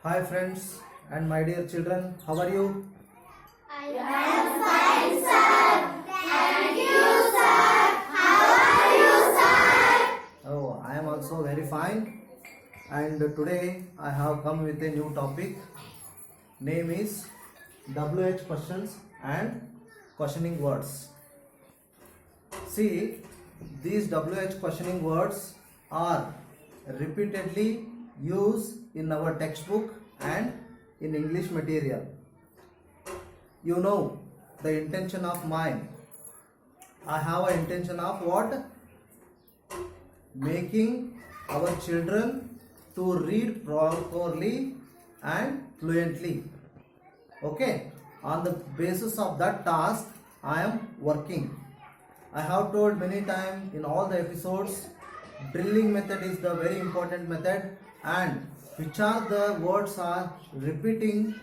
Hi friends and my dear children, how are you? I am fine, sir. Thank you, sir. How are you, sir? Oh, I am also very fine. And today I have come with a new topic. Name is WH questions and questioning words. See, these WH questioning words are repeatedly used in our textbook and in English material. You know the intention of mine. I have an intention of what? Making our children to read properly and fluently. Okay, on the basis of that task I am working. I have told many times in all the episodes, drilling method is the very important method, and which are the words are repeating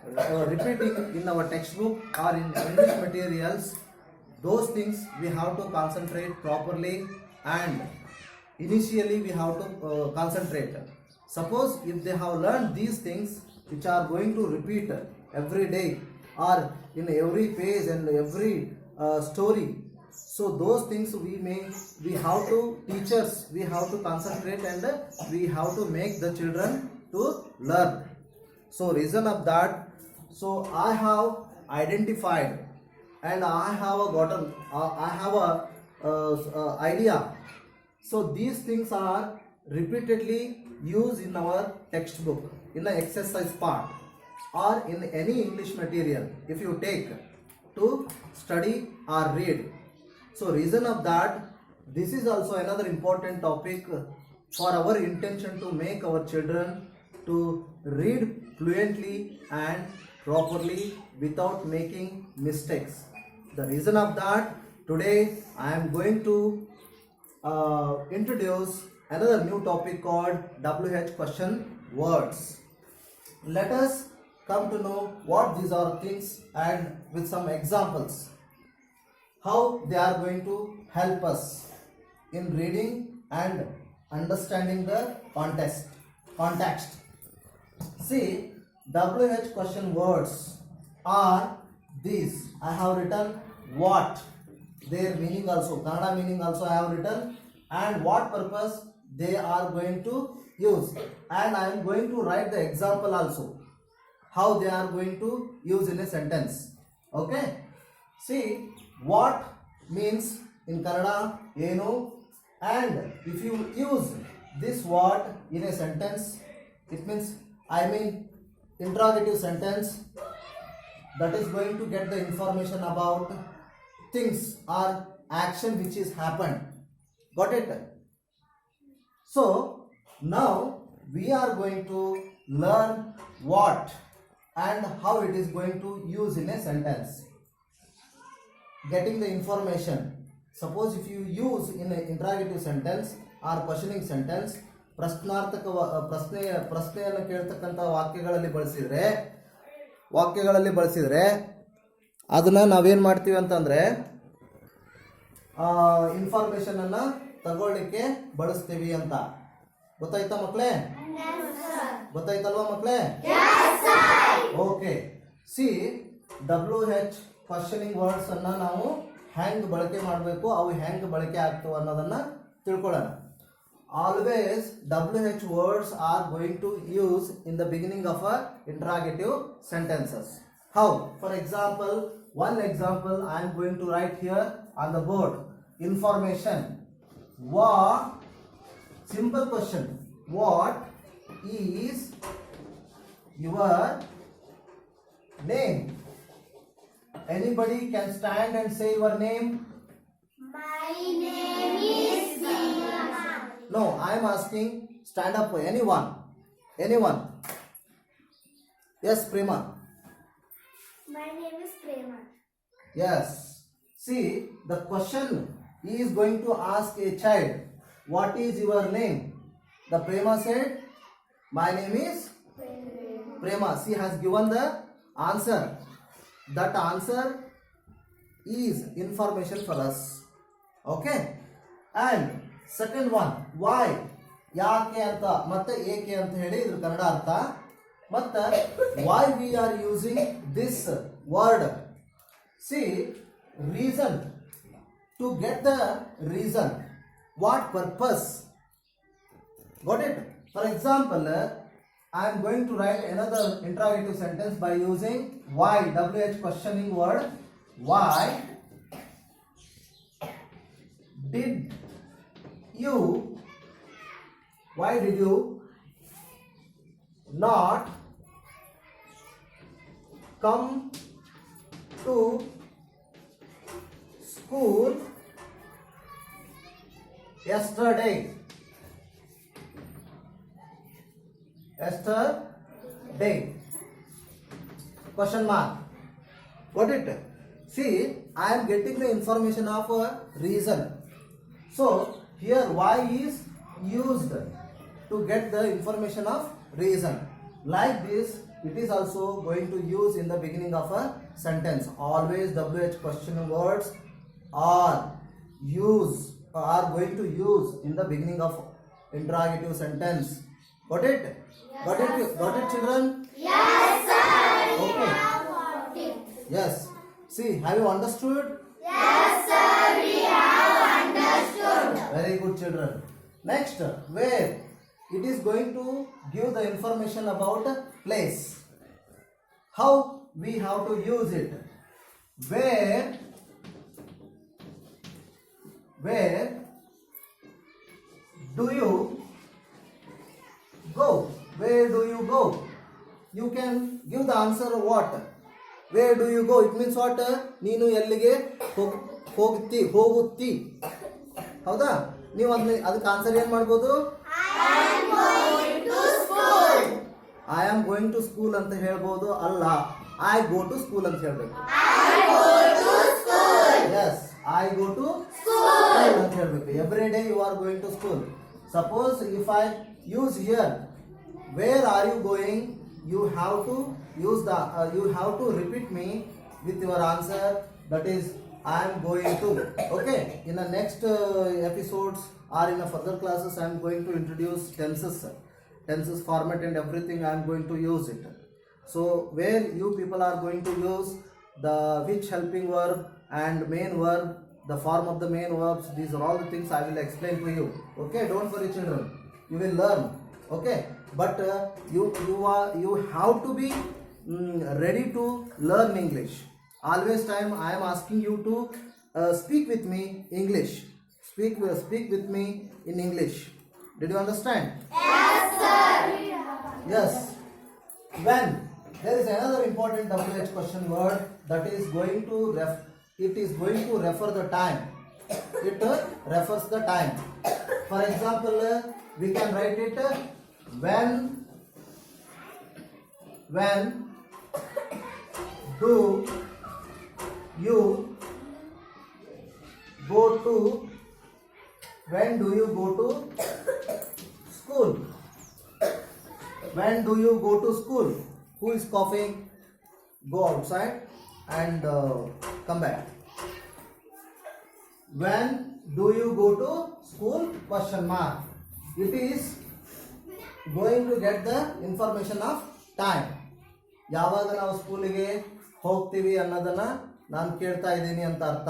in our textbook or in English materials. Those things we have to concentrate properly, and initially we have to concentrate. Suppose if they have learned these things which are going to repeat every day or in every page and every story, so those things we have to teachers, we have to concentrate, and we have to make the children to learn. So reason of that, so I have identified and I have gotten I have a idea. So these things are repeatedly used in our textbook, in the exercise part or in any English material if you take to study or read. So reason of that, this is also another important topic for our intention to make our children to read fluently and properly without making mistakes. The reason of that, today I am going to introduce another new topic called WH question words. Let us come to know what these are things and with some examples, how they are going to help us in reading and understanding the context. See, WH question words are these. I have written what, their meaning also, Kannada meaning also I have written, and what purpose they are going to use, and I am going to write the example also, how they are going to use in a sentence. Okay, see, what means in Kannada enu, and if you use this what in a sentence, it means interrogative sentence, that is going to get the information about things or action which is happened. Got it? So now we are going to learn what and how it is going to use in a sentence. Getting the information. Suppose if you use in an interrogative sentence or questioning sentence, ಪ್ರಶ್ನಾರ್ಥಕ ಪ್ರಶ್ನೆಯನ್ನು ಕೇಳ್ತಕ್ಕಂಥ ವಾಕ್ಯಗಳಲ್ಲಿ ಬಳಸಿದರೆ ಅದನ್ನ ನಾವೇನು ಮಾಡ್ತೀವಿ ಅಂತಂದ್ರೆ information ಅನ್ನ ತಗೊಳ್ಳಿಕ್ಕೆ ಬಳಸ್ತೀವಿ ಅಂತ. ಗೊತ್ತಾಯ್ತಾ ಮಕ್ಕಳೇ? ಗೊತ್ತಾಯ್ತಲ್ವಾ ಮಕ್ಕಳೇ? Okay, C WH questioning words ಅನ್ನ ನಾವು ಹೆಂಗ್ ಬಳಕೆ ಮಾಡಬೇಕು, ಅವು ಹೆಂಗ್ ಬಳಕೆ ಆಗ್ತವೆ ಅನ್ನೋದನ್ನ ತಿಳ್ಕೊಳ್ಳೋಣ. Always WH words are going to use in the beginning of a interrogative sentences. How? For example, one example I am going to write here on the board. Information. What? Simple question. What is your name? Anybody can stand and say your name? My name is Prema. No, I am asking, stand up. Anyone? Yes, Prema. My name is Prema. Yes. See, the question is going to ask a child, what is your name? The Prema said, my name is Prema. She has given the answer. That answer is information for us. Okay? And second one, why? ಯಾಕೆ ಅಂತ ಮತ್ತೆ ಏಕೆ ಅಂತ ಹೇಳಿ ಇದ್ರ ಕನ್ನಡ ಅರ್ಥ. But why we are using this word? See, reason. To get the reason. What purpose? Got it? For example, I am going to write another interrogative sentence by using why, WH questioning word. Why did you not come to school yesterday? Question mark. Got it? See, I am getting the information of a reason. So here why is used to get the information of reason. Like this, it is also going to use in the beginning of a sentence. Always WH question words are going to use in the beginning of interrogative sentence. Got it? Got it, children? Yes, sir. Okay. Yes. See, have you understood? Yes, sir. We have understood. Very good, children. Next, where? It is going to give the information about place. How we have to use it? Where do you go? Where do you go? You can give the answer what? Where do you go? It means what? ನೀನು ಎಲ್ಲಿಗೆ ಹೋಗುತ್ತಿ ಹೌದಾ? ನೀವು ಅದಕ್ಕೆ answer ಏನು ಮಾಡ್ಬೋದು? I am going to school ಅಂತ ಹೇಳ್ಬೋದು. ಅಲ್ಲ, I go to school ಅಂತ ಹೇಳ್ಬೇಕು. Yes, I go to school ಅಂತ ಹೇಳ್ಬೇಕು. Every day you are going to school. Suppose if I use here, where are you going? You have to use you have to repeat me with your answer. That is, I am going to. Okay. In the next episodes or in the further classes, I am going to introduce tenses format and everything. I am going to use it. So where you people are going to use the which helping verb and main verb, the form of the main verbs. These are all the things I will explain to you. Okay. Don't worry, children. You will learn. Okay. But you have to be ready to learn English. Always time I am asking you to speak with me English. Speak with me in English. Did you understand? Yes, sir. Yes. When there is another important WH question word that is going to refer the time. It refers the time. For example, we can write it when do you go to school? When do you go to school? Who is coughing? Go outside and come back. When do you go to school? Question mark. It is going to get the information of time. ಯಾವಾಗ ನಾವು ಸ್ಕೂಲಿಗೆ ಹೋಗ್ತೀವಿ ಅನ್ನೋದನ್ನ ನಾನು ಕೇಳ್ತಾ ಇದ್ದೀನಿ ಅಂತ ಅರ್ಥ.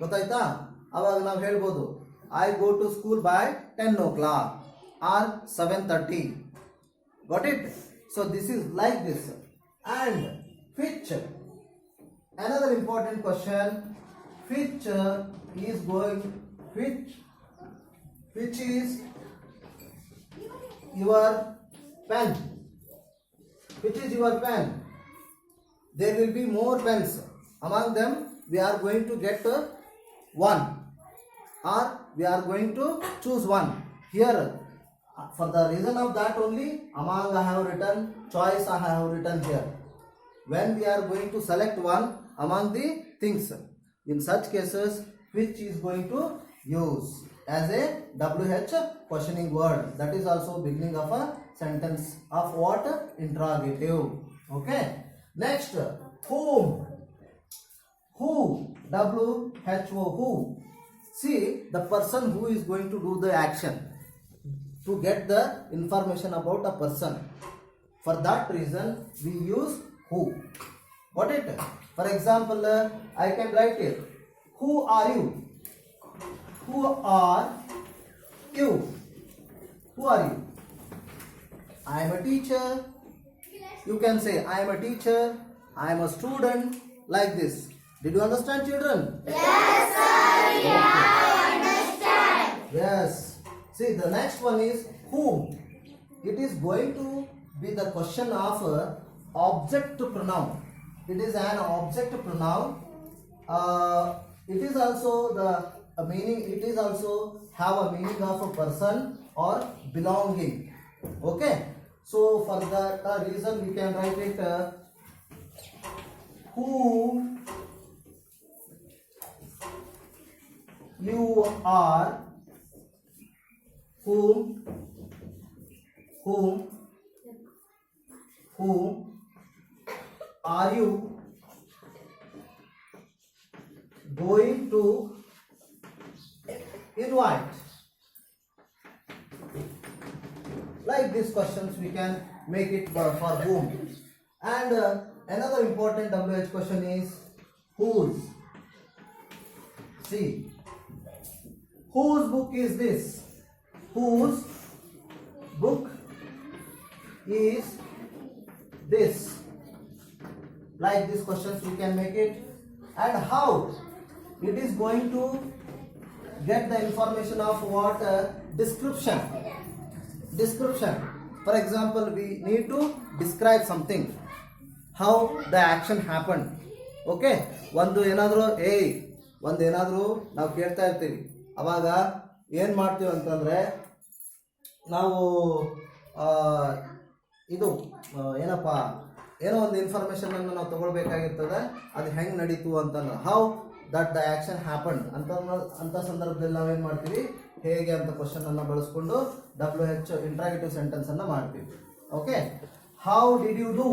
ಗೊತ್ತಾಯ್ತಾ? ಅವಾಗ ನಾವು ಹೇಳ್ಬೋದು I go to school by 10 o'clock or 7:30. Got it? So this is like this. And which? Another important question. Which is your pen? Which is your pen? There will be more pens. Among them, we are going to get one, or we are going to choose one. Here, for the reason of that only, among I have written choice. I have written here. When we are going to select one among the things, in such cases, which is going to use as a WH questioning word. That is also beginning of a sentence of what? Interrogative. Okay. Next, whom? Who? WHO. Who? See, the person who is going to do the action. To get the information about a person. For that reason we use who. Got it? For example, I can write it. Who are you? Who are you? Who are you? I am a teacher. You can say I am a teacher, I am a student, like this. Did you understand, children? Yes, sir. We have understand. Yes. See, the next one is whom. It is going to be the question of object pronoun. It is an object pronoun. It is also the meaning. It is also have a meaning of a person or belonging. Okay. So for that reason we can write it who you are, whom are you going to invite? Like these questions we can make it for whom. And another important WH question is whose. See, whose book is this? Whose book is this? Like these questions we can make it. And how it is going to get the information of what? Description. For example, we need to describe something, how the action happened. Okay, ಒಂದು ಏನಾದರೂ ನಾವು ಕೇಳ್ತಾ ಇರ್ತೀವಿ, ಅವಾಗ ಏನು ಮಾಡ್ತೀವಿ ಅಂತಂದರೆ ನಾವು ಇದು ಏನಪ್ಪ ಏನೋ ಒಂದು ಇನ್ಫಾರ್ಮೇಷನನ್ನು ನಾವು ತೊಗೊಳ್ಬೇಕಾಗಿರ್ತದೆ. ಅದು ಹೆಂಗೆ ನಡೀತು ಅಂತಂದ್ರೆ how that the action happen ಅಂತ ಸಂದರ್ಭದಲ್ಲಿ ನಾವೇನು ಮಾಡ್ತೀವಿ, ಹೇಗೆ ಅಂತ ಕ್ವಶನನ್ನು ಬಳಸ್ಕೊಂಡು WH ಇಂಟ್ರಾಗೇಟಿವ್ ಸೆಂಟೆನ್ಸನ್ನು ಮಾಡ್ತೀವಿ. Okay, how did you do?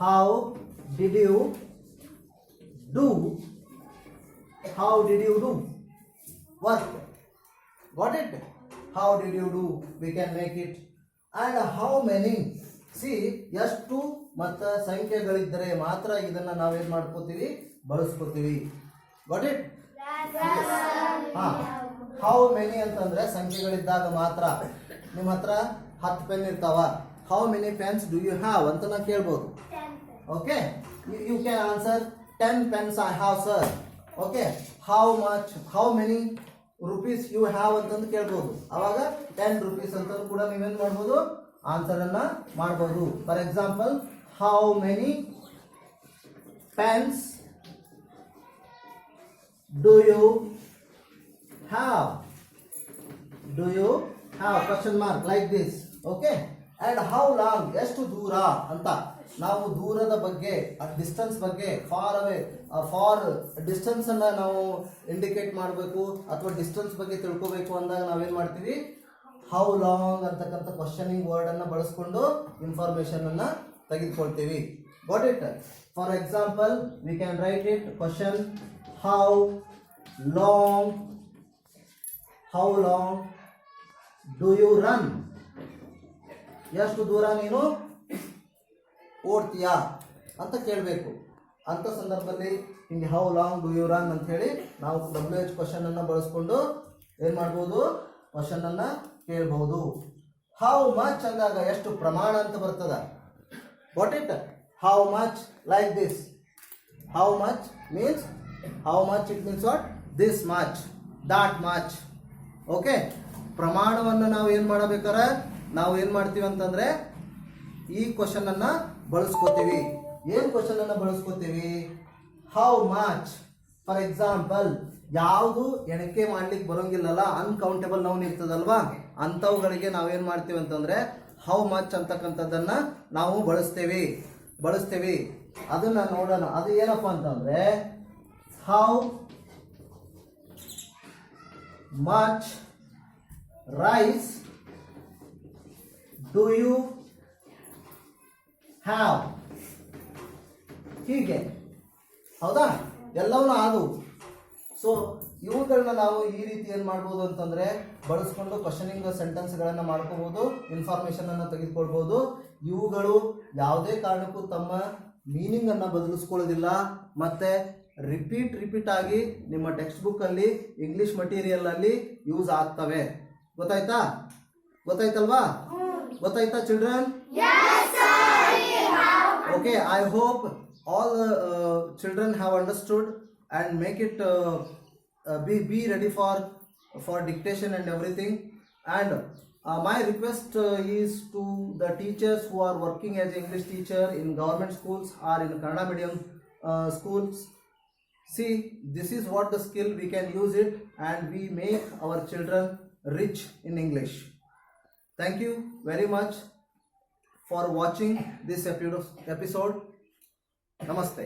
How did you do? How did you do work? Got it? How did you do we can make it. And how many. See, ಎಷ್ಟು ಮತ್ತು ಸಂಖ್ಯೆಗಳಿದ್ದರೆ ಮಾತ್ರ ಇದನ್ನು ನಾವೇನು ಮಾಡ್ಕೋತೀವಿ, ಬಳಸ್ಕೋತೀವಿ. Got it? ಹಾಂ, ಹೌ ಮೆನಿ ಅಂತಂದರೆ ಸಂಖ್ಯೆಗಳಿದ್ದಾಗ ಮಾತ್ರ. ನಿಮ್ಮ ಹತ್ರ 10 ಪೆನ್ ಇರ್ತಾವ, how many pens do you have ಅಂತ ನಾವು ಕೇಳ್ಬೋದು. Okay, you can answer 10 pens I have sir. Okay, how much, how many rupees you have ಅಂತಂದು ಕೇಳ್ಬೋದು. ಅವಾಗ 10 rupees ಅಂತ ಕೂಡ ನೀವೇನು ಮಾಡ್ಬೋದು, ಆನ್ಸರನ್ನು ಮಾಡ್ಬೋದು. For example, how many pens do you have? Do you have? Question mark like this. Okay, and how long, ಎಷ್ಟು ದೂರ ಅಂತ ನಾವು ದೂರದ ಬಗ್ಗೆ, ಡಿಸ್ಟೆನ್ಸ್ ಬಗ್ಗೆ, ಫಾರ್ ಅವೇ, ಫಾರ್ ಡಿಸ್ಟೆನ್ಸ್ ಅನ್ನ ನಾವು ಇಂಡಿಕೇಟ್ ಮಾಡಬೇಕು ಅಥವಾ ಡಿಸ್ಟೆನ್ಸ್ ಬಗ್ಗೆ ತಿಳ್ಕೋಬೇಕು ಅಂದಾಗ ನಾವೇನು ಮಾಡ್ತೀವಿ, ಹೌ ಲಾಂಗ್ ಅಂತಕ್ಕಂಥ ಕ್ವಶನಿಂಗ್ ವರ್ಡ್ ಅನ್ನ ಬಳಸ್ಕೊಂಡು ಇನ್ಫಾರ್ಮೇಶನ್ ಅನ್ನ ತೆಗೆದುಕೊಳ್ತೀವಿ. Got it? For example, we can write it question, how long do you run? ಎಷ್ಟು ದೂರ ನೀನು ಓಡ್ತೀಯಾ ಅಂತ ಕೇಳಬೇಕು. ಅಂಥ ಸಂದರ್ಭದಲ್ಲಿ ಹಿಂಗೆ how long do you run ಅಂತ ಹೇಳಿ ನಾವು WH ಕ್ವಶನ್ ಅನ್ನು ಬಳಸ್ಕೊಂಡು ಏನು ಮಾಡ್ಬೋದು, ಕ್ವಶನ್ ಅನ್ನ ಕೇಳ್ಬಹುದು. ಹೌ ಮಚ್ ಅಂದಾಗ ಎಷ್ಟು ಪ್ರಮಾಣ ಅಂತ ಬರ್ತದ. What it? How much like this. How much means how much, it means what? This much, that much. Okay, ಪ್ರಮಾಣವನ್ನು ನಾವು ಏನು ಮಾಡಬೇಕಾರೆ ನಾವು ಏನು ಮಾಡ್ತೀವಿ ಅಂತಂದರೆ ಈ ಕ್ವಶನ್ ಅನ್ನು ಬಳಸ್ಕೋತೀವಿ. ಏನು ಕ್ವಶನ್ ಅನ್ನು ಬಳಸ್ಕೋತೀವಿ? How much. ಫಾರ್ ಎಕ್ಸಾಂಪಲ್, ಯಾವುದು ಎಣಿಕೆ ಮಾಡ್ಲಿಕ್ಕೆ ಬರೋಂಗಿಲ್ಲಲ್ಲ, ಅನ್ಕೌಂಟೇಬಲ್ ನೌನ್ ಇರ್ತದಲ್ವಾ, ಅಂಥವುಗಳಿಗೆ ನಾವೇನು ಮಾಡ್ತೀವಿ ಅಂತಂದರೆ ಹೌ ಮಚ್ ಅಂತಕ್ಕಂಥದ್ದನ್ನು ನಾವು ಬಳಸ್ತೇವೆ. ಅದನ್ನು ನೋಡೋಣ. ಅದು ಏನಪ್ಪ ಅಂತಂದರೆ, how much rice do you have? ಹೀಗೆ, ಹೌದಾ? ಎಲ್ಲವೂ ಅದು. ಸೊ ಇವುಗಳನ್ನ ನಾವು ಈ ರೀತಿ ಏನು ಮಾಡ್ಬೋದು ಅಂತಂದರೆ ಬಳಸ್ಕೊಂಡು ಕ್ವಶನಿಂಗ್ ಸೆಂಟೆನ್ಸ್ಗಳನ್ನು ಮಾಡ್ಕೋಬೋದು, ಇನ್ಫಾರ್ಮೇಷನನ್ನು ತೆಗೆದುಕೊಳ್ಬೋದು. ಇವುಗಳು ಯಾವುದೇ ಕಾರಣಕ್ಕೂ ತಮ್ಮ ಮೀನಿಂಗನ್ನು ಬದಲಿಸ್ಕೊಳ್ಳೋದಿಲ್ಲ ಮತ್ತು ರಿಪೀಟ್ ಆಗಿ ನಿಮ್ಮ ಟೆಕ್ಸ್ಟ್ ಬುಕ್ಕಲ್ಲಿ ಇಂಗ್ಲೀಷ್ ಮಟೀರಿಯಲಲ್ಲಿ ಯೂಸ್ ಆಗ್ತವೆ. ಗೊತ್ತಾಯ್ತಲ್ವಾ? ಗೊತ್ತಾಯ್ತಾ children? Okay, I hope all children have understood and make it be ready for dictation and everything. And my request is to the teachers who are working as English teacher in government schools or in Kannada medium schools. See, this is what the skill we can use it and we make our children rich in English. Thank you very much for watching this episode. Namaste.